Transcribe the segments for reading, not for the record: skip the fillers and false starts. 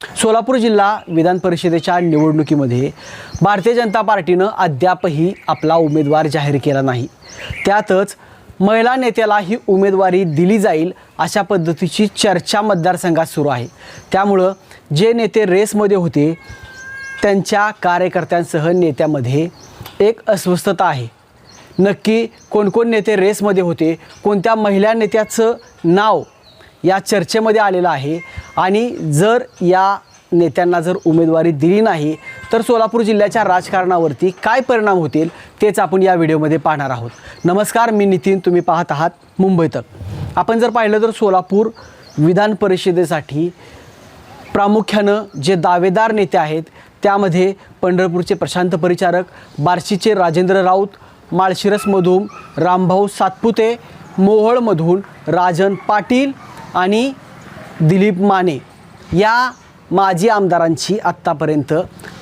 सोलापूर जिल्हा विधान परिषदेच्या निवडणुकीमध्ये भारतीय जनता पार्टीनं अद्यापही आपला उमेदवार जाहीर केला नाही। त्यातच महिला नेत्याला ही उमेदवारी दिली जाईल अशा पद्धतीची चर्चा मतदारसंघात सुरू आहे। त्यामुळं जे नेते रेसमध्ये होते त्यांच्या कार्यकर्त्यांसह नेत्यामध्ये एक अस्वस्थता आहे। नक्की कोण नेते रेसमध्ये होते, कोणत्या महिला नेत्याचं नाव या चर्चेमध्ये आलेलं आहे आणि जर या नेत्यांना जर उमेदवारी दिली नाही तर सोलापूर जिल्ह्याच्या राजकारणावरती काय परिणाम होतील तेच आपण या व्हिडिओमध्ये पाहणार आहोत। नमस्कार, मी नितीन, तुम्ही पाहत आहात मुंबई तक। आपण जर पाहिलं तर सोलापूर विधान परिषदेसाठी प्रामुख्यानं जे दावेदार नेते आहेत त्यामध्ये पंढरपूरचे प्रशांत परिचारक, बार्शीचे राजेंद्र राऊत, माळशिरसमधून रामभाऊ सातपुते, मोहोळमधून राजन पाटील आणि दिलीप माने या माजी आमदारांची आत्तापर्यंत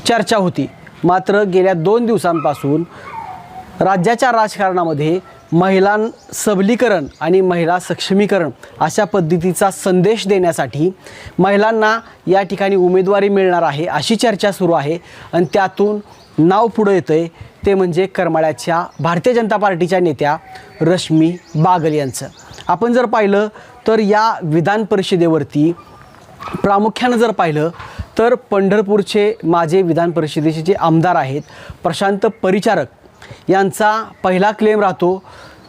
चर्चा होती। मात्र गेल्या 2 दिवसांपासून राज्याच्या राजकारणामध्ये महिला सबलीकरण आणि महिला सक्षमीकरण अशा पद्धतीचा संदेश देण्यासाठी महिलांना या ठिकाणी उमेदवारी मिळणार आहे अशी चर्चा सुरू आहे आणि त्यातून नाव पुढे येतंय ते म्हणजे करमाळ्याच्या भारतीय जनता पार्टीच्या नेत्या रश्मी बागल यांचं। आपण जर पाहिलं तर या विधान परिषदेवरती प्रामुख्यानं जर पाहिलं तर पंढरपूरचे माजी विधान परिषदेचे जे आमदार आहेत प्रशांत परिचारक यांचा पहिला क्लेम राहतो।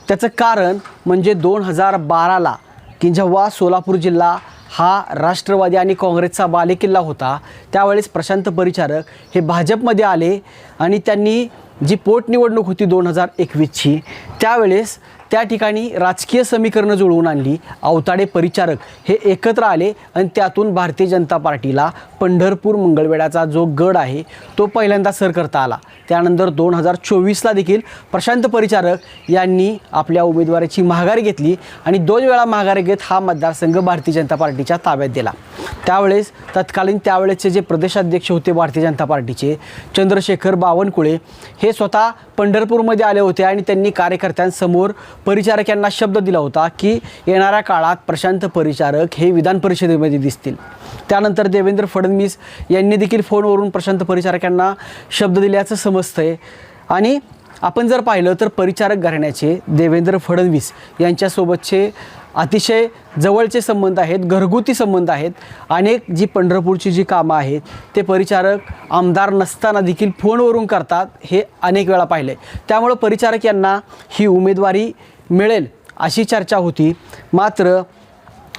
त्याचं कारण म्हणजे 2012ला की जेव्हा सोलापूर जिल्हा हा राष्ट्रवादी आणि काँग्रेसचा बालेकिल्ला होता त्यावेळेस प्रशांत परिचारक हे भाजपमध्ये आले आणि त्यांनी जी पोटनिवडणूक होती 2021ची त्यावेळेस त्या ठिकाणी राजकीय समीकरणं जुळवून आणली। अवताडे परिचारक हे एकत्र आले आणि त्यातून भारतीय जनता पार्टीला पंढरपूर मंगळवेढ्याचा जो गड आहे तो पहिल्यांदा सर करता आला। त्यानंतर 2024ला देखील प्रशांत परिचारक यांनी आपल्या उमेदवाराची माघार घेतली आणि 2 वेळा माघार घेत हा मतदारसंघ भारतीय जनता पार्टीच्या ताब्यात दिला। त्यावेळेस तत्कालीन त्यावेळेसचे जे प्रदेशाध्यक्ष होते भारतीय जनता पार्टीचे चंद्रशेखर बावनकुळे हे स्वतः पंढरपूरमध्ये आले होते आणि त्यांनी कार्यकर्त्यांसमोर परिचारक यांना शब्द दिला होता की येणाऱ्या काळात प्रशांत परिचारक हे विधान परिषदेमध्ये दिसतील। त्यानंतर देवेंद्र फडणवीस यांनी देखील फोनवरून प्रशांत परिचारक यांना शब्द दिल्याचं समजतंय। आणि आपण जर पाहिलं तर परिचारक घराण्याचे देवेंद्र फडणवीस यांच्यासोबतचे अतिशय जवळचे संबंध आहेत, घरगुती संबंध आहेत। अनेक जी पंढरपूरची जी कामं आहेत ते परिचारक आमदार नसताना देखील फोनवरून करतात, हे अनेक वेळा पाहिले। त्यामुळं परिचारक यांना ही उमेदवारी मिळेल अशी चर्चा होती। मात्र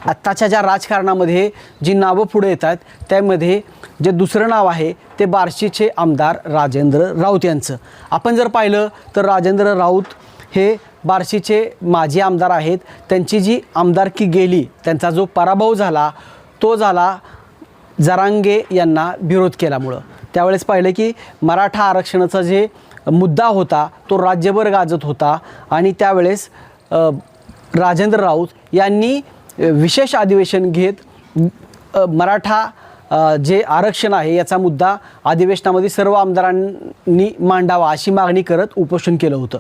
आत्ताच्या ज्या राजकारणामध्ये जी नावं पुढे येतात त्यामध्ये जे दुसरं नाव आहे ते बार्शीचे आमदार राजेंद्र राऊत यांचं। आपण जर पाहिलं तर राजेंद्र राऊत हे बार्शीचे माजी आमदार आहेत। त्यांची जी आमदारकी गेली, त्यांचा जो पराभव झाला तो झाला जरांगे यांना विरोध केल्यामुळं। त्यावेळेस पाहिलं की मराठा आरक्षणाचा जे मुद्दा होता तो राज्यभर गाजत होता आणि त्यावेळेस राजेंद्र राऊत यांनी विशेष अधिवेशन घेत मराठा जे आरक्षण आहे याचा मुद्दा अधिवेशनामध्ये सर्व आमदारांनी मांडावा अशी मागणी करत उपोषण केलं होतं।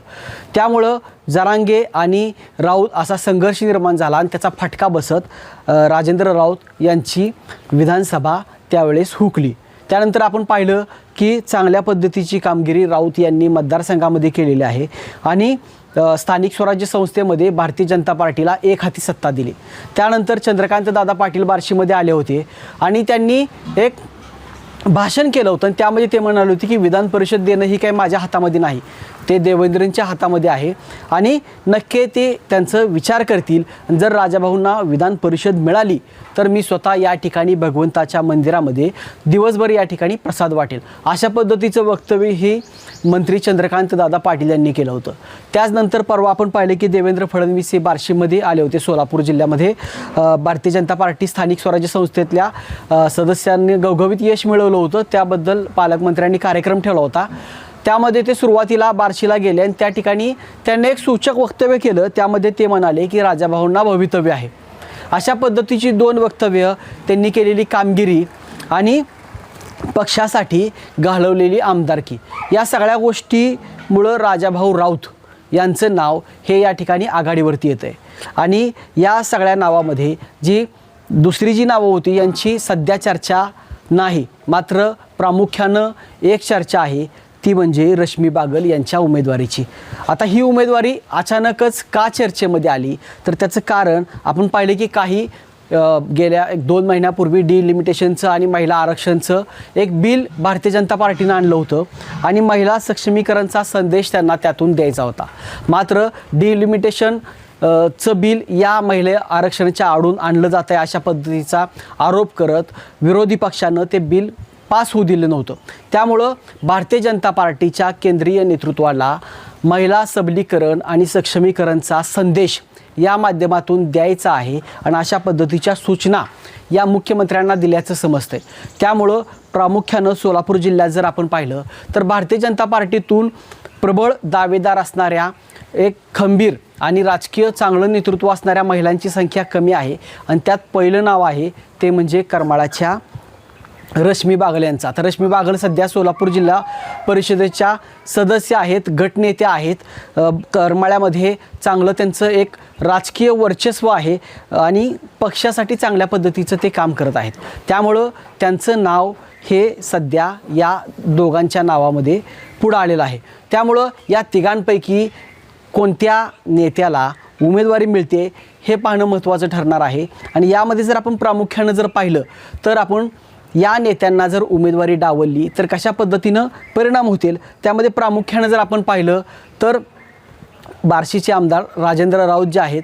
त्यामुळं जरांगे आणि राऊत असा संघर्ष निर्माण झाला आणि त्याचा फटका बसत राजेंद्र राऊत यांची विधानसभा त्यावेळेस हुकली। त्यानंतर आपण पाहिलं की चांगल्या पद्धतीची कामगिरी राऊत यांनी मतदारसंघामध्ये केलेली आहे आणि स्थानिक स्वराज्य संस्थेमध्ये भारतीय जनता पार्टीला एक हाती सत्ता दिली। त्यानंतर चंद्रकांत दादा पाटील बार्शीमध्ये आले होते आणि त्यांनी एक भाषण केलं होतं आणि त्यामध्ये ते म्हणाले होते की विधान परिषद देणं ही काही माझ्या हातामध्ये नाही, ते देवेंद्रंच्या हातामध्ये आहे आणि नक्की ते त्यांचं विचार करतील। जर राजाभाऊंना विधान परिषद मिळाली तर मी स्वतः या ठिकाणी भगवंताच्या मंदिरामध्ये दिवसभर या ठिकाणी प्रसाद वाटेल अशा पद्धतीचं वक्तव्य हे मंत्री चंद्रकांत दादा पाटील यांनी केलं होतं। त्याचनंतर परवा आपण पाहिले की देवेंद्र फडणवीस हे बार्शीमध्ये आले होते। सोलापूर जिल्ह्यामध्ये भारतीय जनता पार्टी स्थानिक स्वराज्य संस्थेतल्या सदस्यांनी घवघवीत यश मिळवलं होतं, त्याबद्दल पालकमंत्र्यांनी कार्यक्रम ठेवला होता। त्यामध्ये ते सुरुवातीला बार्शीला गेले आणि त्या ठिकाणी त्यांनी एक सूचक वक्तव्य केलं। त्यामध्ये ते म्हणाले की राजाभाऊंना भवितव्य आहे अशा पद्धतीची 2 वक्तव्य त्यांनी केलेली कामगिरी आणि पक्षासाठी घालवलेली आमदारकी या सगळ्या गोष्टीमुळं राजाभाऊ राऊत यांचं नाव हे या ठिकाणी आघाडीवरती येतं आहे आणि या सगळ्या नावामध्ये जी दुसरी जी नावं होती यांची सध्या चर्चा नाही. मात्र प्रामुख्यानं एक चर्चा आहे, ती म्हणजे रश्मी बागल यांच्या उमेदवारीची. आता ही उमेदवारी अचानकच का चर्चेमध्ये आली, तर त्याचं कारण आपण पाहिले की काही गेल्या 1-2 महिन्यापूर्वी डिलिमिटेशनचं आणि महिला आरक्षणचं एक बिल भारतीय जनता पार्टीनं आणलं होतं आणि महिला सक्षमीकरणचा संदेश त्यांना त्यातून द्यायचा होता. मात्र डिलिमिटेशन चं बिल या महिला आरक्षणाच्या आडून आणलं जातं आहे अशा पद्धतीचा आरोप करत विरोधी पक्षानं ते बिल पास होऊ दिलं नव्हतं. त्यामुळं भारतीय जनता पार्टीच्या केंद्रीय नेतृत्वाला महिला सबलीकरण आणि सक्षमीकरणचा संदेश या माध्यमातून द्यायचा आहे आणि अशा पद्धतीच्या सूचना या मुख्यमंत्र्यांना दिल्याचं समजतंय. त्यामुळं प्रामुख्यानं सोलापूर जिल्ह्यात जर आपण पाहिलं तर भारतीय जनता पार्टीतून प्रबळ दावेदार असणाऱ्या, एक खंबीर आणि राजकीय चांगलं नेतृत्व असणाऱ्या महिलांची संख्या कमी आहे आणि त्यात पहिलं नाव आहे ते म्हणजे करमाळाच्या रश्मी बागल यांचा. तर रश्मी बागल सध्या सोलापूर जिल्हा परिषदेच्या सदस्य आहेत, गटनेत्या आहेत. करमाळ्यामध्ये चांगलं त्यांचं एक राजकीय वर्चस्व आहे आणि पक्षासाठी चांगल्या पद्धतीचं ते काम करत आहेत. त्यामुळं त्यांचं नाव हे सध्या या दोघांच्या नावामध्ये पुढं आलेलं आहे. त्यामुळं या तिघांपैकी कोणत्या नेत्याला उमेदवारी मिळते हे पाहणं महत्त्वाचं ठरणार आहे. आणि यामध्ये जर आपण प्रामुख्यानं जर पाहिलं तर आपण या नेत्यांना जर उमेदवारी डावलली तर कशा पद्धतीनं परिणाम होतील त्यामध्ये प्रामुख्यानं जर आपण पाहिलं तर बार्शीचे आमदार राजेंद्र राऊत जे आहेत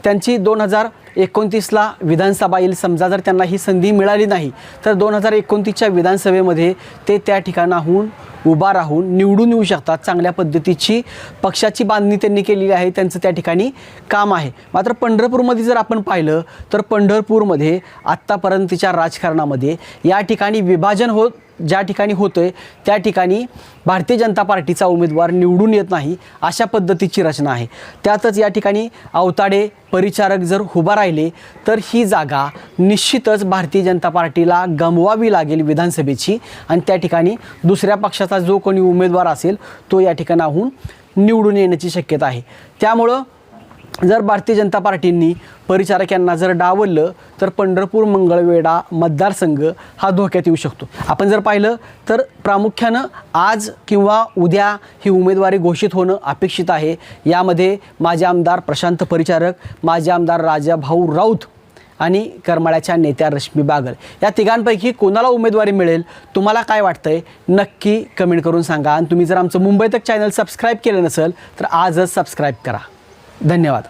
त्यांची 2029ला विधानसभा येईल. समजा जर त्यांना ही संधी मिळाली नाही तर 2029च्या विधानसभेमध्ये ते त्या ठिकाणाहून उभा राहून निवडून येऊ शकतात. चांगल्या पद्धतीची पक्षाची बांधणी त्यांनी केलेली आहे, त्यांचं त्या ठिकाणी काम आहे. मात्र पंढरपूरमध्ये जर आपण पाहिलं तर पंढरपूरमध्ये आत्तापर्यंतच्या राजकारणामध्ये या ठिकाणी विभाजन ज्या ठिकाणी होतं आहे त्या ठिकाणी भारतीय जनता पार्टीचा उमेदवार निवडून येत नाही अशा पद्धतीची रचना आहे. त्यातच या ठिकाणी अवताडे परिचारक जर उभा राहिले तर ही जागा निश्चितच भारतीय जनता पार्टीला गमवावी लागेल विधानसभेची आणि त्या ठिकाणी दुसऱ्या पक्षाचा जो कोणी उमेदवार असेल तो या ठिकाणाहून निवडून येण्याची शक्यता आहे. त्यामुळं जर भारतीय जनता पार्टींनी परिचारक यांना जर डावललं तर पंढरपूर मंगळवेढा मतदारसंघ हा धोक्यात येऊ शकतो. आपण जर पाहिलं तर प्रामुख्यानं आज किंवा उद्या ही उमेदवारी घोषित होणं अपेक्षित आहे. यामध्ये माजी आमदार प्रशांत परिचारक, माजी आमदार राजाभाऊ राऊत आणि करमाळ्याच्या नेत्या रश्मी बागल या तिघांपैकी कोणाला उमेदवारी मिळेल तुम्हाला काय वाटतंय नक्की कमेंट करून सांगा. आणि तुम्ही जर आमचं मुंबई तक चॅनल सबस्क्राईब केलं नसेल तर आजच सबस्क्राईब करा. धन्यवाद.